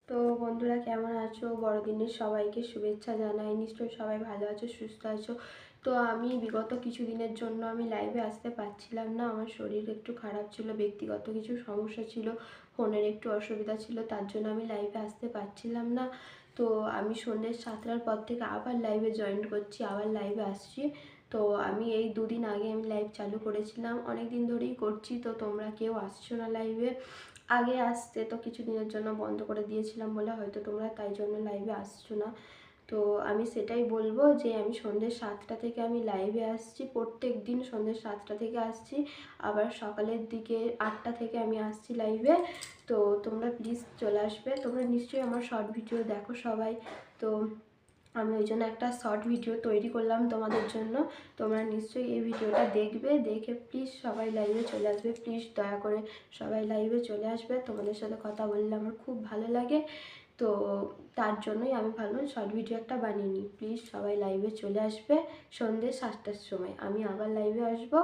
তো বন্ধুরা কেমন আছো? বড়দিনের সবাইকে শুভেচ্ছা জানাই। নিশ্চয়ই সবাই ভালো আছো, সুস্থ আছো। তো আমি বিগত কিছুদিনের জন্য আমি লাইভে আসতে পারছিলাম না। আমার শরীর একটু খারাপ ছিল, ব্যক্তিগত কিছু সমস্যা ছিল, ফোনের একটু অসুবিধা ছিল, তার জন্য আমি লাইভে আসতে পারছিলাম না। তো আমি সন্ধ্যে 7টার পর থেকে আবার লাইভে জয়েন করছি, আবার লাইভে আসছি। তো আমি এই দুদিন আগে আমি লাইভ চালু করেছিলাম, অনেক দিন ধরেই করছি। তো তোমরা কেউ আসছো না লাইভে। আগে আসতে তো কিছুদিনের জন্য বন্ধ করে দিয়েছিলাম বলে হয়তো তোমরা তাই জন্য লাইভে আসছো না। তো আমি সেটাই বলবো যে আমি সন্ধ্যে 7টা থেকে আমি লাইভে আসছি, প্রত্যেক দিন সন্ধ্যে 7টা থেকে আসছি। আবার সকালের দিকে 8টা থেকে আমি আসছি লাইভে। তো তোমরা প্লিজ চলে আসবে। তোমরা নিশ্চয়ই আমার শর্ট ভিডিও দেখো সবাই। তো আমি ওই জন্য একটা শর্ট ভিডিও তৈরি করলাম তোমাদের জন্য। তোমরা নিশ্চয়ই এই ভিডিওটা দেখবে, দেখে প্লিজ সবাই লাইভে চলে আসবে। প্লিজ দয়া করে সবাই লাইভে চলে আসবে। তোমাদের সাথে কথা বললে আমার খুব ভালো লাগে। তো তার জন্যই আমি ভাবলাম শর্ট ভিডিও একটা বানিয়ে নিই। প্লিজ সবাই লাইভে চলে আসবে সন্ধ্যে 7টার সময়। আমি আবার লাইভে আসবো।